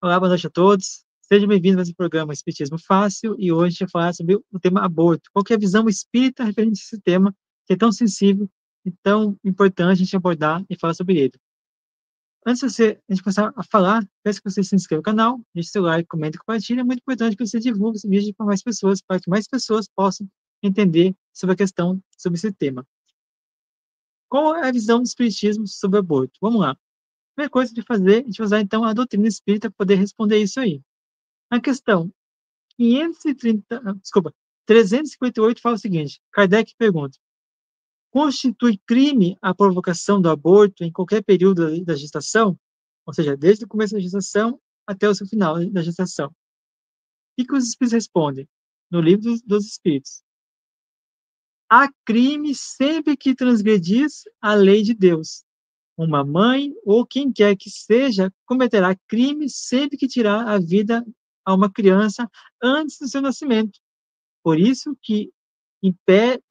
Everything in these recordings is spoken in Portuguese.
Olá, boa noite a todos. Sejam bem-vindos a esse programa Espiritismo Fácil, e hoje a gente vai falar sobre o tema aborto. Qual que é a visão espírita referente a esse tema, que é tão sensível e tão importante a gente abordar e falar sobre ele. Antes de a gente começar a falar, peço que você se inscreva no canal, deixe seu like, comente e compartilhe. É muito importante que você divulgue esse vídeo para mais pessoas, para que mais pessoas possam entender sobre a questão, sobre esse tema. Qual é a visão do Espiritismo sobre o aborto? Vamos lá. A primeira coisa de fazer, a gente vai usar então a doutrina espírita para poder responder isso aí. A questão 358 fala o seguinte: Kardec pergunta: constitui crime a provocação do aborto em qualquer período da gestação? Ou seja, desde o começo da gestação até o seu final da gestação. O que os espíritos respondem? No livro dos Espíritos: há crime sempre que transgredis a lei de Deus. Uma mãe ou quem quer que seja cometerá crime sempre que tirar a vida a uma criança antes do seu nascimento. Por isso que impede,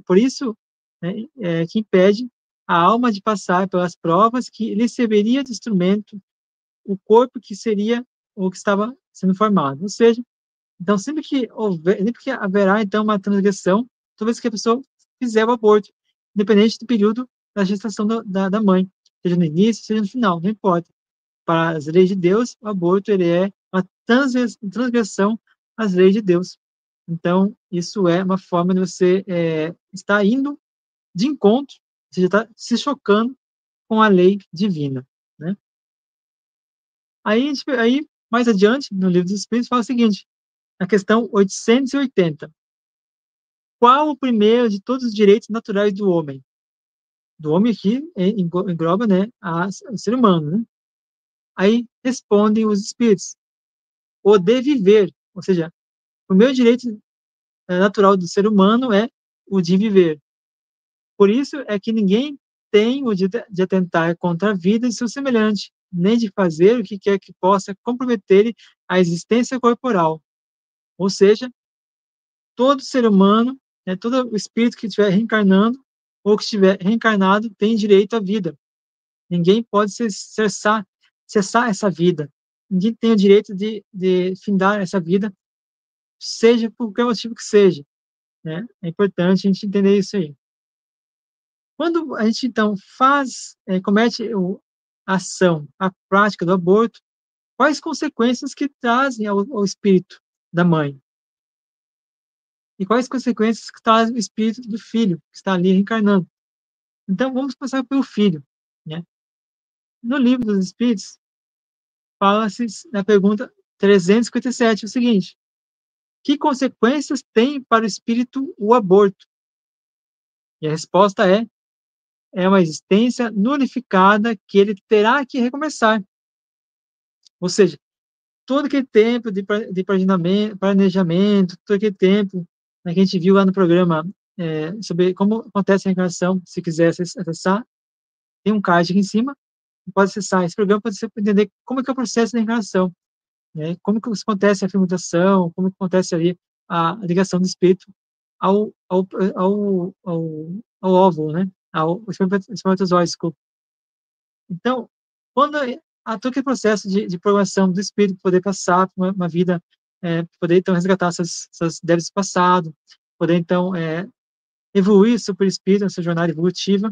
por isso, né, que impede a alma de passar pelas provas que lhe serviria de instrumento o corpo que seria o que estava sendo formado. Ou seja, então sempre que haverá então uma transgressão, toda vez que a pessoa fizer o aborto, independente do período da gestação da mãe, seja no início, seja no final, não importa. Para as leis de Deus, o aborto ele é uma transgressão às leis de Deus. Então, isso é uma forma de você estar indo de encontro, ou seja, está se chocando com a lei divina, né? Aí, mais adiante, no Livro dos Espíritos, fala o seguinte, na questão 880. Qual o primeiro de todos os direitos naturais do homem? Do homem aqui engloba, né, o ser humano, né? Aí respondem os espíritos: o de viver, ou seja, o meu direito natural do ser humano é o de viver. Por isso é que ninguém tem o de atentar contra a vida de seu semelhante, nem de fazer o que quer que possa comprometer a existência corporal. Ou seja, todo ser humano, todo o espírito que estiver reencarnando ou que estiver reencarnado tem direito à vida. Ninguém pode cessar essa vida. Ninguém tem o direito de findar essa vida, seja por qualquer motivo que seja, né? É importante a gente entender isso aí. Quando a gente, então, comete a ação, a prática do aborto, quais consequências que trazem ao espírito da mãe? E quais consequências que traz o espírito do filho, que está ali reencarnando? Então, vamos começar pelo filho, né? No livro dos Espíritos, fala-se na pergunta 357 o seguinte: que consequências tem para o espírito o aborto? E a resposta é uma existência nulificada que ele terá que recomeçar. Ou seja, todo aquele tempo de planejamento, todo aquele tempo, né, que a gente viu lá no programa sobre como acontece a reencarnação, se quiser acessar, tem um card aqui em cima, pode acessar esse programa para você entender como é que é o processo da reencarnação, né, como que acontece a fermentação, como que acontece ali a ligação do espírito ao, ao, ao óvulo, né, ao espermatozoide, desculpa. Então, quando há todo aquele processo de programação do espírito poder passar por uma vida, poder então resgatar seus débitos do passado, poder então evoluir super espírito nessa jornada evolutiva,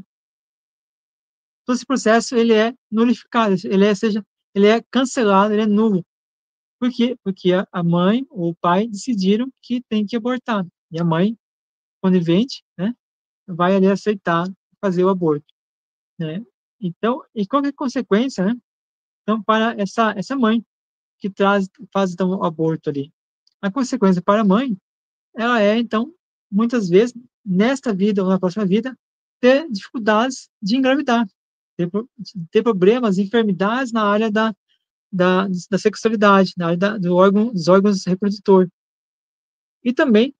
todo esse processo ele é nulificado, ele é cancelado, ele é nulo. Por quê? Porque a mãe ou o pai decidiram que tem que abortar. E a mãe, conivente, né, vai ali aceitar fazer o aborto, né? Então, e qual que é a consequência, né? Então, para essa mãe que faz então o aborto ali, a consequência para a mãe, ela então, muitas vezes, nesta vida ou na próxima vida, ter dificuldades de engravidar, ter problemas, enfermidades na área da sexualidade, na área dos órgãos reprodutor. E também,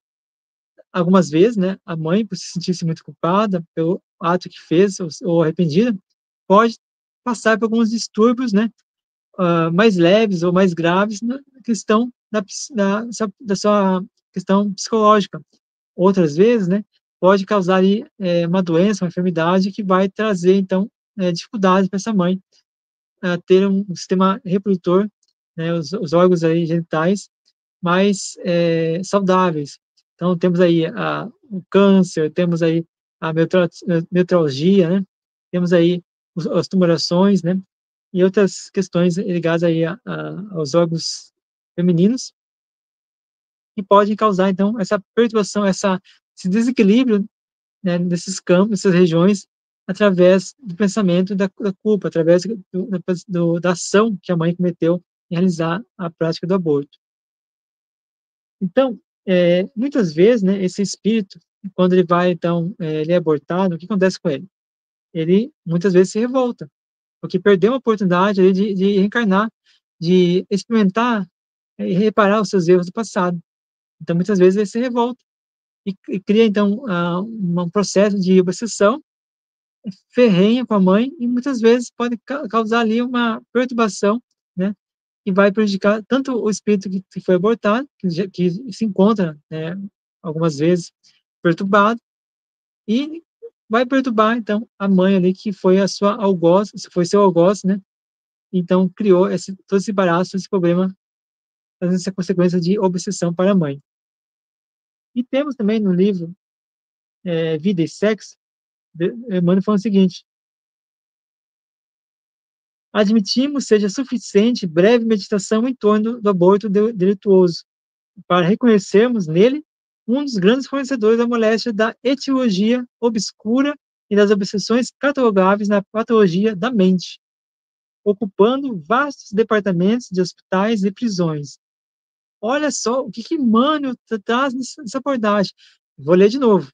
algumas vezes, né, a mãe, por se sentir muito culpada pelo ato que fez ou arrependida, pode passar por alguns distúrbios, né, mais leves ou mais graves na questão da sua questão psicológica. Outras vezes, né, pode causar aí, uma doença, uma enfermidade que vai trazer, então, dificuldades para essa mãe ter um sistema reprodutor né, os órgãos aí genitais mais saudáveis. Então, temos aí o câncer, temos aí a metralgia, né? Temos aí as tumorações, né? E outras questões ligadas aí aos órgãos femininos, que podem causar, então, essa perturbação, esse desequilíbrio, né, desses campos, dessas regiões, através do pensamento da culpa, através da ação que a mãe cometeu em realizar a prática do aborto. Então, muitas vezes, né, esse espírito, quando ele vai, então, ele é abortado, o que acontece com ele? Ele, muitas vezes, se revolta, porque perdeu a oportunidade ali de reencarnar, de experimentar e reparar os seus erros do passado. Então, muitas vezes, ele se revolta e cria, então, um processo de obsessão ferrenha com a mãe e, muitas vezes, pode causar ali uma perturbação, né, que vai prejudicar tanto o espírito que foi abortado, que se encontra, né, algumas vezes perturbado, e vai perturbar, então, a mãe ali, que foi a sua algoz, foi seu algoz, né, então criou todo esse embaraço, esse problema, trazendo essa consequência de obsessão para a mãe. E temos também no livro Vida e Sexo, Emmanuel falando o seguinte: admitimos seja suficiente breve meditação em torno do aborto delituoso, para reconhecermos nele um dos grandes fornecedores da moléstia da etiologia obscura e das obsessões catalogáveis na patologia da mente, ocupando vastos departamentos de hospitais e prisões. Olha só o que Emmanuel traz nessa abordagem. Vou ler de novo.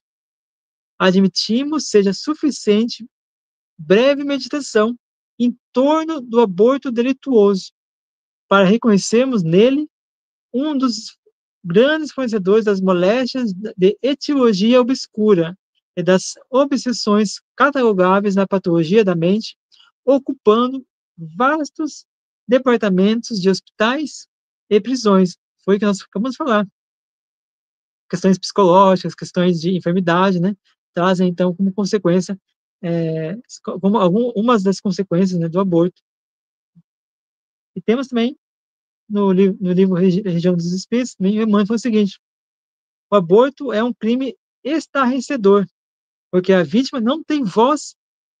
Admitimos seja suficiente breve meditação em torno do aborto delituoso, para reconhecermos nele um dos grandes fornecedores das moléstias de etiologia obscura e das obsessões catalogáveis na patologia da mente, ocupando vastos departamentos de hospitais e prisões. Foi o que nós acabamos de falar. Questões psicológicas, questões de enfermidade, né? Trazem, então, como consequência, como algumas das consequências, né, do aborto. E temos também, no livro Região dos Espíritos, Emmanuel fala o seguinte: o aborto é um crime estarrecedor, porque a vítima não tem voz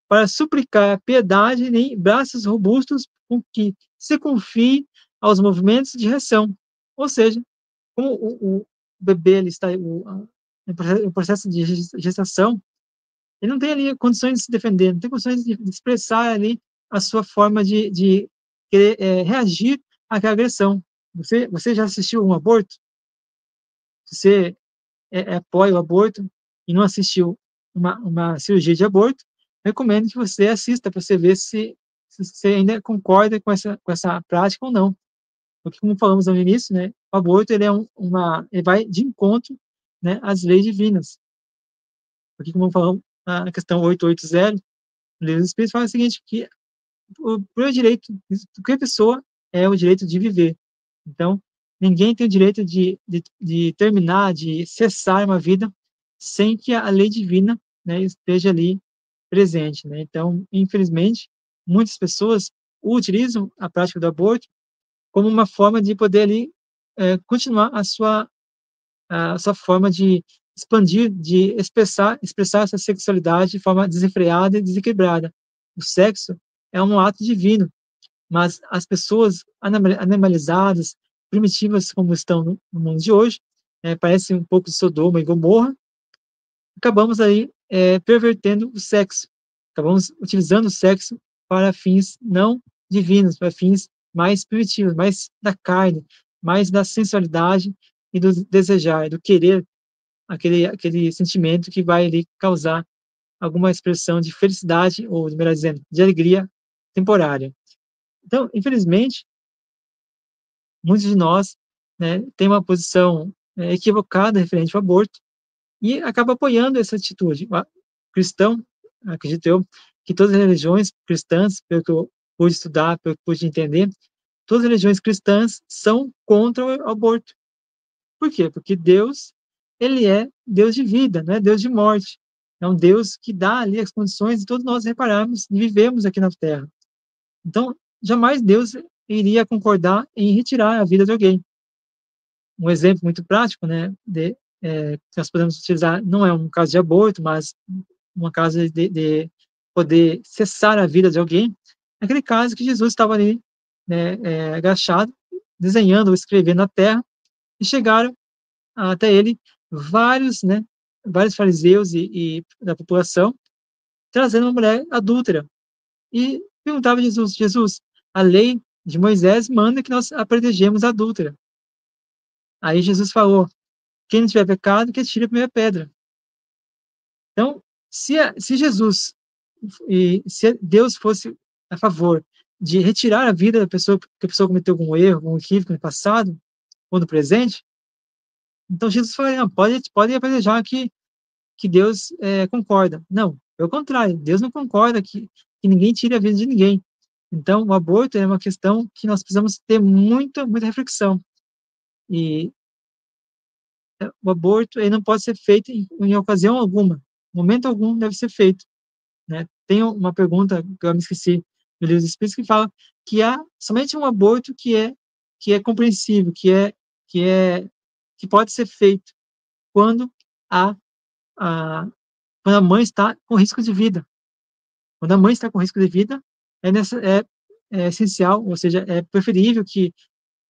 para suplicar piedade nem braços robustos com que se confie aos movimentos de reação. Ou seja, como o bebê ele está em processo de gestação, ele não tem ali condições de se defender, não tem condições de expressar ali a sua forma de querer, reagir àquela agressão. Você já assistiu um aborto? Você apoia o aborto e não assistiu uma cirurgia de aborto, recomendo que você assista para você ver se você ainda concorda com essa prática ou não. Porque, como falamos no início, né, o aborto ele ele vai de encontro, né, às leis divinas. Porque, como falamos na questão 880, o livro dos Espíritos fala o seguinte, que o direito de qualquer pessoa é o direito de viver. Então, ninguém tem o direito de terminar, de cessar uma vida sem que a lei divina, né, esteja ali presente, né? Então, infelizmente, muitas pessoas utilizam a prática do aborto como uma forma de poder ali continuar a sua forma de expandir, de expressar essa sexualidade de forma desenfreada e desequilibrada. O sexo é um ato divino, mas as pessoas animalizadas, primitivas como estão no mundo de hoje, parece um pouco de Sodoma e Gomorra, acabamos aí pervertendo o sexo, acabamos utilizando o sexo para fins não divinos, para fins mais primitivos, mais da carne, mais da sensualidade e do desejar, do querer, aquele sentimento que vai ali causar alguma expressão de felicidade, ou, melhor dizendo, de alegria temporária. Então, infelizmente, muitos de nós, né, têm uma posição equivocada referente ao aborto e acaba apoiando essa atitude. O cristão, acredito eu, que todas as religiões cristãs, pelo que eu pude estudar, pelo que eu pude entender, todas as religiões cristãs são contra o aborto. Por quê? Porque Deus, ele é Deus de vida, não é Deus de morte. É um Deus que dá ali as condições de todos nós repararmos e vivemos aqui na Terra. Então, jamais Deus iria concordar em retirar a vida de alguém. Um exemplo muito prático, né, que nós podemos utilizar, não é um caso de aborto, mas uma caso de poder cessar a vida de alguém, naquele caso que Jesus estava ali, né, agachado, desenhando ou escrevendo na terra, e chegaram até ele vários fariseus e da população, trazendo uma mulher adúltera. E perguntava a Jesus: Jesus, a lei de Moisés manda que nós apedrejemos a adúltera. Aí Jesus falou: quem não tiver pecado, que atire a primeira pedra. Então, se Jesus e se Deus fosse a favor de retirar a vida da pessoa, porque a pessoa cometeu algum erro, algum equívoco no passado ou no presente, então Jesus falaria: não, pode apedrejar que Deus concorda. Não, pelo contrário, Deus não concorda que ninguém tire a vida de ninguém. Então, o aborto é uma questão que nós precisamos ter muita reflexão. E o aborto ele não pode ser feito em ocasião alguma, momento algum deve ser feito. Né? Tem uma pergunta que eu me esqueci do livro dos Espíritos que fala que há somente um aborto que é compreensível, que pode ser feito quando a, quando a mãe está com risco de vida. Quando a mãe está com risco de vida, é essencial, ou seja, é preferível que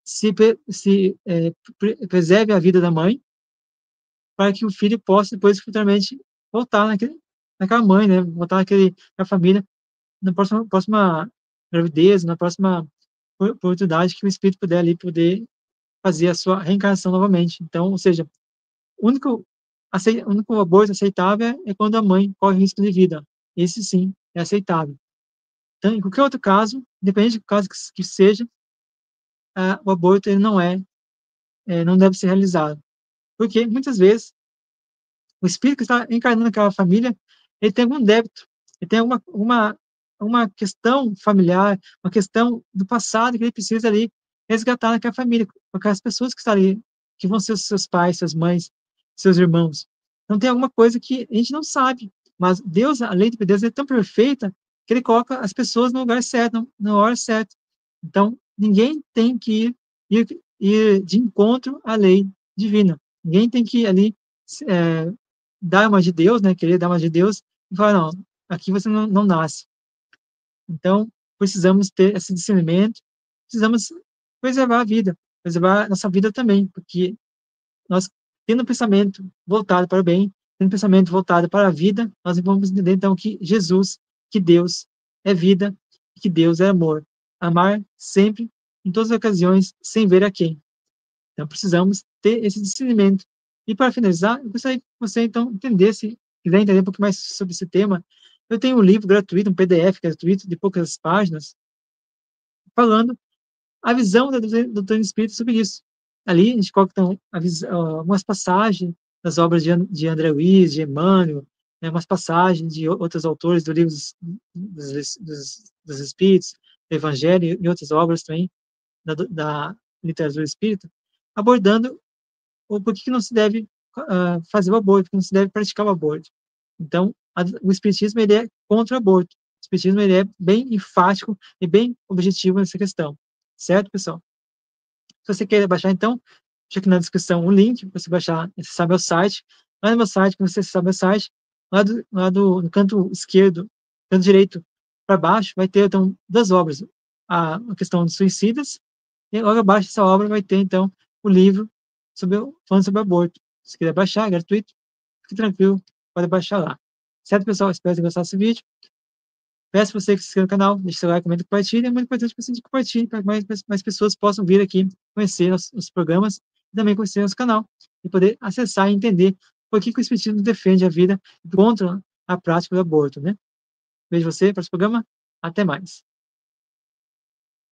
se preserve a vida da mãe para que o filho possa depois futuramente voltar naquela mãe, né? Voltar naquela família na próxima gravidez, na próxima oportunidade que o espírito puder ali poder fazer a sua reencarnação novamente. Então, ou seja, o único aborto aceitável é quando a mãe corre risco de vida. Esse sim é aceitável. Então, em qualquer outro caso, independente do caso que seja, o aborto ele não deve ser realizado. Porque muitas vezes o espírito que está encarnando naquela família, ele tem algum débito, ele tem uma questão familiar, uma questão do passado que ele precisa ali resgatar naquela família, com aquelas pessoas que estão ali, que vão ser os seus pais, suas mães, seus irmãos. Então tem alguma coisa que a gente não sabe, mas Deus, a lei de Deus é tão perfeita que ele coloca as pessoas no lugar certo, na hora certa. Então, ninguém tem que ir de encontro à lei divina. Ninguém tem que ir ali é, dar uma de Deus, né, querer dar uma de Deus, e falar, não, aqui você não nasce. Então, precisamos ter esse discernimento, precisamos preservar a vida, preservar a nossa vida também, porque nós, tendo um pensamento voltado para o bem, tendo um pensamento voltado para a vida, nós vamos entender, então, que Jesus, que Deus é vida, e que Deus é amor. Amar sempre, em todas as ocasiões, sem ver a quem. Então, precisamos ter esse discernimento. E, para finalizar, eu gostaria que você, então, entendesse, quiser entender um pouco mais sobre esse tema, eu tenho um livro gratuito, um PDF gratuito, de poucas páginas, falando a visão da doutrina espírita sobre isso. Ali, a gente coloca, então, algumas passagens das obras de André Luiz, de Emmanuel, né, umas passagens de outros autores do livro dos Espíritos, do Evangelho e outras obras também, da literatura espírita, abordando ou por que não se deve fazer o aborto, por que não se deve praticar o aborto. Então, o espiritismo ele é contra o aborto. O espiritismo ele é bem enfático e bem objetivo nessa questão. Certo, pessoal? Se você quer baixar, então, deixa aqui na descrição o link para você baixar, acessar meu site. Lá no meu site, quando você acessar meu site, no canto esquerdo, canto direito para baixo, vai ter, então, duas obras. A questão dos suicidas, e logo abaixo dessa obra vai ter, então, o livro falando sobre aborto. Se quiser baixar, é gratuito, fique tranquilo, pode baixar lá. Certo, pessoal? Espero que tenham gostado desse vídeo. Peço para você que se inscreva no canal, deixe seu like, comenta e compartilhe. É muito importante que você compartilhe para que mais pessoas possam vir aqui conhecer os programas e também conhecer nosso canal e poder acessar e entender por que o Espiritismo defende a vida contra a prática do aborto, né? Vejo você para o programa. Até mais.